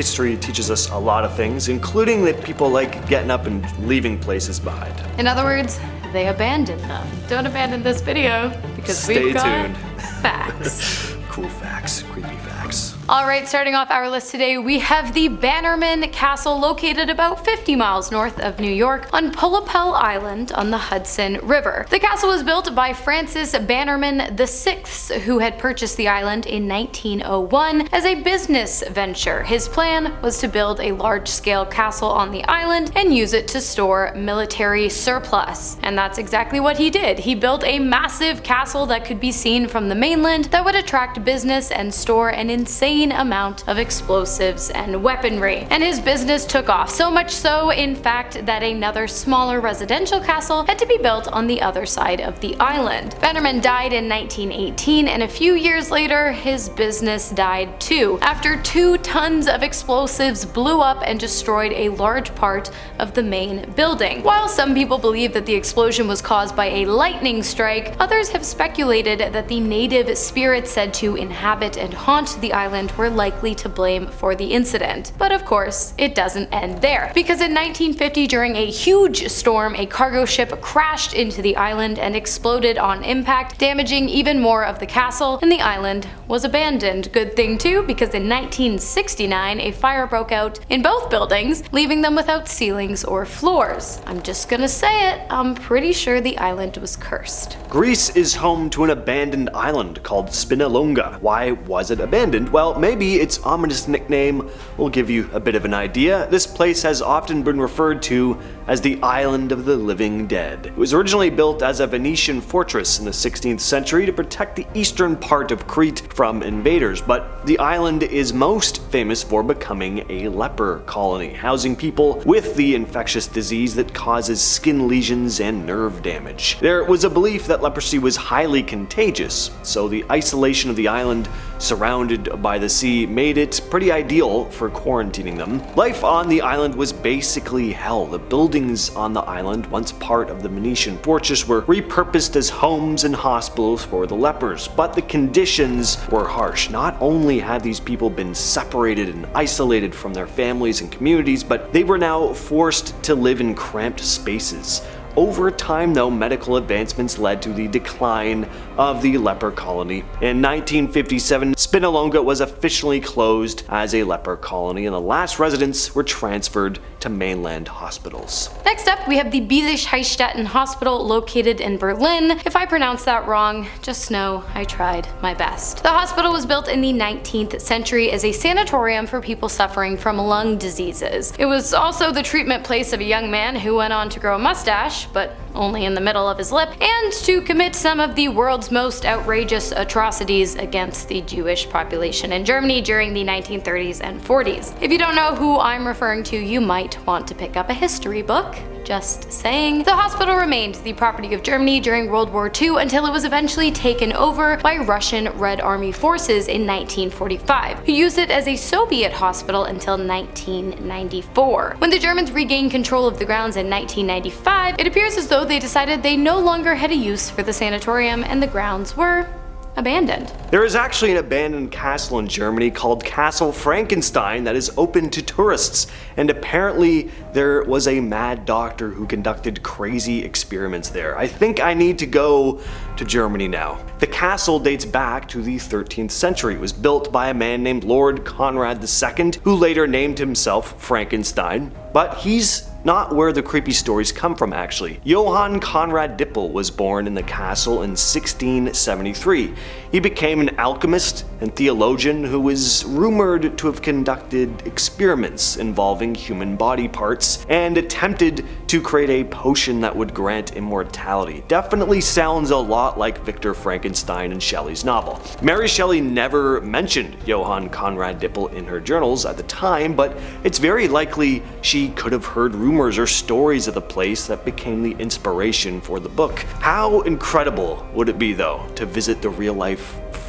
history teaches us a lot of things, including that people like getting up and leaving places behind. In other words, they abandoned them. Don't abandon this video, because Stay we've got tuned. facts. Cool facts, creepy facts. Alright, starting off our list today, we have the Bannerman Castle, located about 50 miles north of New York on Pollepel Island on the Hudson River. The castle was built by Francis Bannerman VI, who had purchased the island in 1901 as a business venture. His plan was to build a large-scale castle on the island and use it to store military surplus. And that's exactly what he did. He built a massive castle that could be seen from the mainland that would attract business and store an insane amount of explosives and weaponry. And his business took off, so much so, in fact, that another smaller residential castle had to be built on the other side of the island. Bannerman died in 1918, and a few years later, his business died too, after 2 tons of explosives blew up and destroyed a large part of the main building. While some people believe that the explosion was caused by a lightning strike, others have speculated that the native spirits said to inhabit and haunt the island were likely to blame for the incident. But of course, it doesn't end there, because in 1950, during a huge storm, a cargo ship crashed into the island and exploded on impact, damaging even more of the castle, and the island was abandoned. Good thing too, because in 1969, a fire broke out in both buildings, leaving them without ceilings or floors. I'm just gonna say it, I'm pretty sure the island was cursed. Greece is home to an abandoned island called Spinalonga. Why was it abandoned? Well, maybe its ominous nickname will give you a bit of an idea. This place has often been referred to as the Island of the Living Dead. It was originally built as a Venetian fortress in the 16th century to protect the eastern part of Crete from invaders, but the island is most famous for becoming a leper colony, housing people with the infectious disease that causes skin lesions and nerve damage. There was a belief that leprosy was highly contagious, so the isolation of the island, surrounded by the sea, made it pretty ideal for quarantining them. Life on the island was basically hell. The buildings on the island, once part of the Venetian fortress, were repurposed as homes and hospitals for the lepers, but the conditions were harsh. Not only had these people been separated and isolated from their families and communities, but they were now forced to live in cramped spaces. Over time, though, medical advancements led to the decline of the leper colony. In 1957, Spinalonga was officially closed as a leper colony, and the last residents were transferred to mainland hospitals. Next up, we have the Beelitz-Heilstätten Hospital, located in Berlin. If I pronounce that wrong, just know I tried my best. The hospital was built in the 19th century as a sanatorium for people suffering from lung diseases. It was also the treatment place of a young man who went on to grow a mustache, but only in the middle of his lip, and to commit some of the world's most outrageous atrocities against the Jewish population in Germany during the 1930s and 40s. If you don't know who I'm referring to, you might want to pick up a history book. Just saying. The hospital remained the property of Germany during World War II until it was eventually taken over by Russian Red Army forces in 1945, who used it as a Soviet hospital until 1994. When the Germans regained control of the grounds in 1995, it appears as though they decided they no longer had a use for the sanatorium and the grounds were abandoned. There is actually an abandoned castle in Germany called Castle Frankenstein that is open to tourists, and apparently there was a mad doctor who conducted crazy experiments there. I think I need to go to Germany now. The castle dates back to the 13th century. It was built by a man named Lord Conrad II, who later named himself Frankenstein, but he's not where the creepy stories come from actually. Johann Conrad Dippel was born in the castle in 1673. He became an alchemist and theologian who is rumored to have conducted experiments involving human body parts and attempted to create a potion that would grant immortality. Definitely sounds a lot like Victor Frankenstein and Shelley's novel. Mary Shelley never mentioned Johann Conrad Dippel in her journals at the time, but it's very likely she could have heard rumors or stories of the place that became the inspiration for the book. How incredible would it be though to visit the real life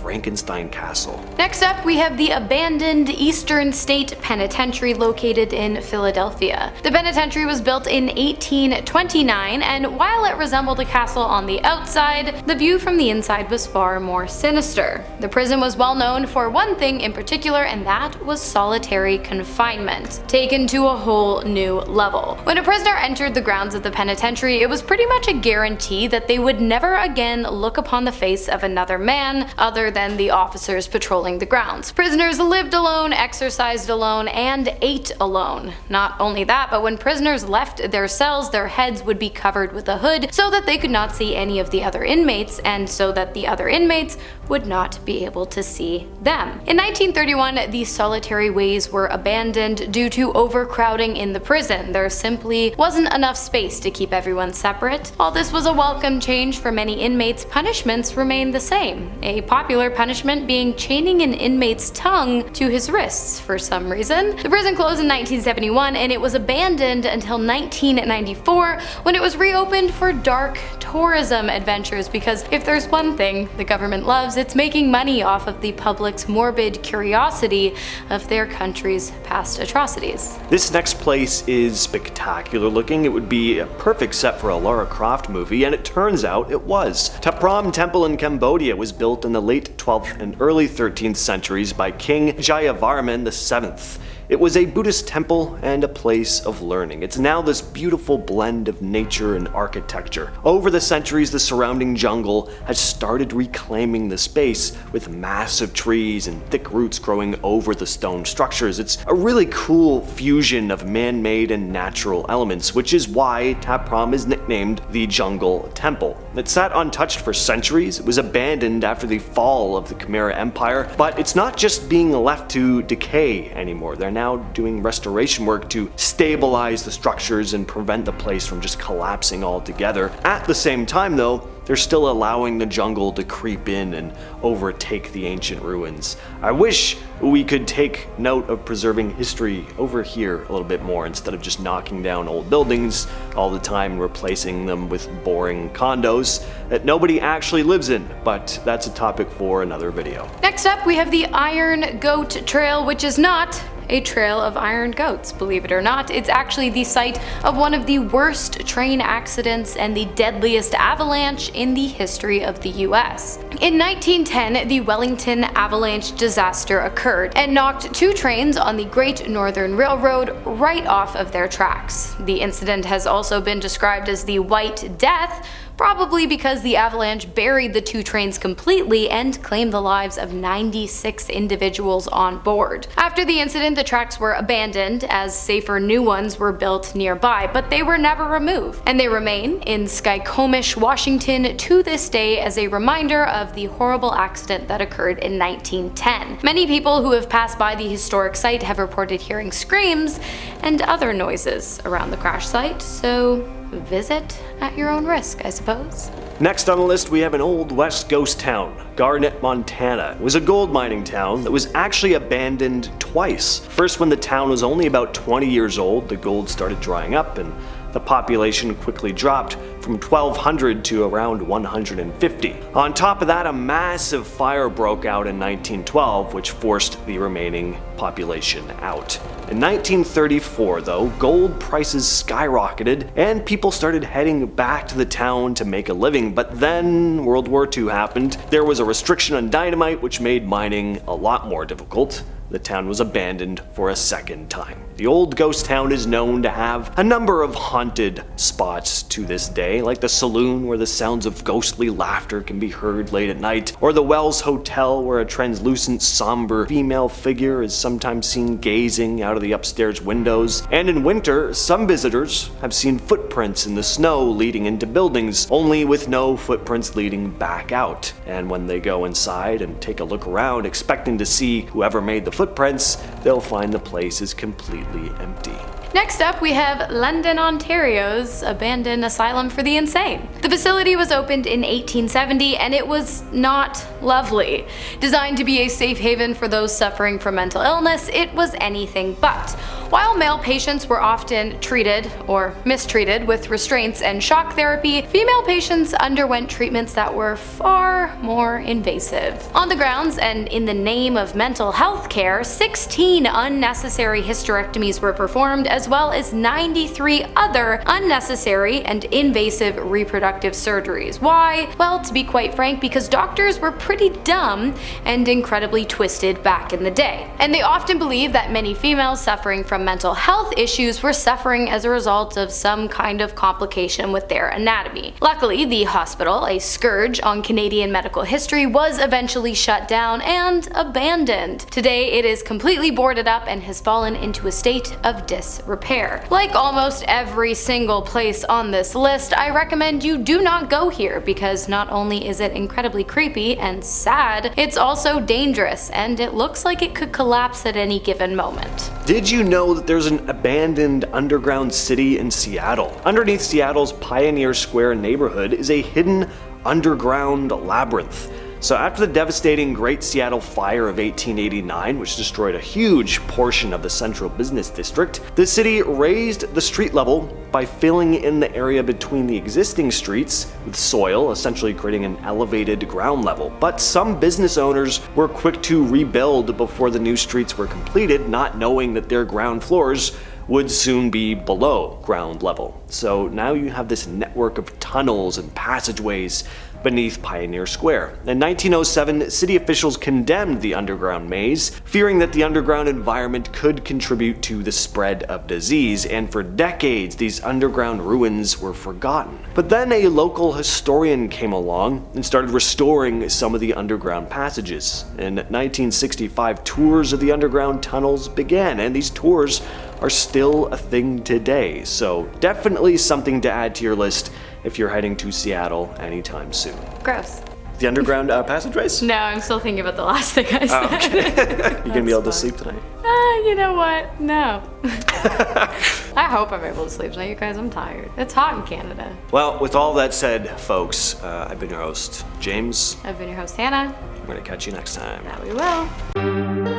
Frankenstein Castle. Next up, we have the abandoned Eastern State Penitentiary located in Philadelphia. The penitentiary was built in 1829, and while it resembled a castle on the outside, the view from the inside was far more sinister. The prison was well known for one thing in particular, and that was solitary confinement, taken to a whole new level. When a prisoner entered the grounds of the penitentiary, it was pretty much a guarantee that they would never again look upon the face of another man other than the officers patrolling the grounds. Prisoners lived alone, exercised alone, and ate alone. Not only that, but when prisoners left their cells, their heads would be covered with a hood so that they could not see any of the other inmates, and so that the other inmates would not be able to see them. In 1931, the solitary ways were abandoned due to overcrowding in the prison. There simply wasn't enough space to keep everyone separate. While this was a welcome change for many inmates, punishments remained the same, a popular punishment being chaining an inmate's tongue to his wrists for some reason. The prison closed in 1971, and it was abandoned until 1994, when it was reopened for dark tourism adventures, because if there's one thing the government loves, it's making money off of the public's morbid curiosity of their country's past atrocities. This next place is spectacular looking. It would be a perfect set for a Lara Croft movie, and it turns out it was. Prohm Temple in Cambodia was built in the late 12th and early 13th centuries by King Jayavarman VII. It was a Buddhist temple and a place of learning. It's now this beautiful blend of nature and architecture. Over the centuries, the surrounding jungle has started reclaiming the space with massive trees and thick roots growing over the stone structures. It's a really cool fusion of man-made and natural elements, which is why Thap Prom is nicknamed the Jungle Temple. It sat untouched for centuries. It was abandoned after the fall of the Khmer Empire, but it's not just being left to decay anymore. They're now doing restoration work to stabilize the structures and prevent the place from just collapsing altogether. At the same time though, they're still allowing the jungle to creep in and overtake the ancient ruins. I wish we could take note of preserving history over here a little bit more instead of just knocking down old buildings all the time and replacing them with boring condos that nobody actually lives in, but that's a topic for another video. Next up, we have the Iron Goat Trail, which is not a trail of iron goats, believe it or not. It's actually the site of one of the worst train accidents and the deadliest avalanche in the history of the US. In 1910, the Wellington avalanche disaster occurred and knocked two trains on the Great Northern Railroad right off of their tracks. The incident has also been described as the White Death, probably because the avalanche buried the two trains completely and claimed the lives of 96 individuals on board. After the incident, the tracks were abandoned as safer new ones were built nearby, but they were never removed, and they remain in Skykomish, Washington to this day as a reminder of the horrible accident that occurred in 1910. Many people who have passed by the historic site have reported hearing screams and other noises around the crash site, so visit at your own risk, I suppose. Next on the list, we have an old west ghost town, Garnet, Montana. It was a gold mining town that was actually abandoned twice. First, when the town was only about 20 years old, the gold started drying up and the population quickly dropped from 1,200 to around 150. On top of that, a massive fire broke out in 1912, which forced the remaining population out. In 1934, though, gold prices skyrocketed and people started heading back to the town to make a living, but then World War II happened. There was a restriction on dynamite, which made mining a lot more difficult. The town was abandoned for a second time. The old ghost town is known to have a number of haunted spots to this day, like the saloon where the sounds of ghostly laughter can be heard late at night, or the Wells Hotel where a translucent, somber female figure is sometimes seen gazing out of the upstairs windows. And in winter, some visitors have seen footprints in the snow leading into buildings, only with no footprints leading back out. And when they go inside and take a look around expecting to see whoever made the footprints, they'll find the place is completely empty. Next up, we have London, Ontario's abandoned asylum for the insane. The facility was opened in 1870 and it was not lovely. Designed to be a safe haven for those suffering from mental illness, it was anything but. While male patients were often treated or mistreated with restraints and shock therapy, female patients underwent treatments that were far more invasive. On the grounds and in the name of mental health care, 16 unnecessary hysterectomies were performed, as well as 93 other unnecessary and invasive reproductive surgeries. Why? Well, to be quite frank, because doctors were pretty dumb and incredibly twisted back in the day. And they often believed that many females suffering from mental health issues were suffering as a result of some kind of complication with their anatomy. Luckily, the hospital, a scourge on Canadian medical history, was eventually shut down and abandoned. Today, it is completely boarded up and has fallen into a state of disrepair. Like almost every single place on this list, I recommend you do not go here, because not only is it incredibly creepy and sad, it's also dangerous, and it looks like it could collapse at any given moment. Did you know that there's an abandoned underground city in Seattle? Underneath Seattle's Pioneer Square neighborhood is a hidden underground labyrinth. So after the devastating Great Seattle Fire of 1889, which destroyed a huge portion of the central business district, the city raised the street level by filling in the area between the existing streets with soil, essentially creating an elevated ground level. But some business owners were quick to rebuild before the new streets were completed, not knowing that their ground floors would soon be below ground level. So now you have this network of tunnels and passageways beneath Pioneer Square. In 1907, city officials condemned the underground maze, fearing that the underground environment could contribute to the spread of disease, and for decades these underground ruins were forgotten. But then a local historian came along and started restoring some of the underground passages. In 1965, tours of the underground tunnels began, and these tours are still a thing today, so definitely something to add to your list if you're heading to Seattle anytime soon. Gross. The underground passageways? No, I'm still thinking about the last thing I said. Oh, okay. You gonna be able to sleep tonight? You know what? No. I hope I'm able to sleep tonight, you guys. I'm tired. It's hot in Canada. Well, with all that said, folks, I've been your host, James. I've been your host, Hannah. We're gonna catch you next time. That we will.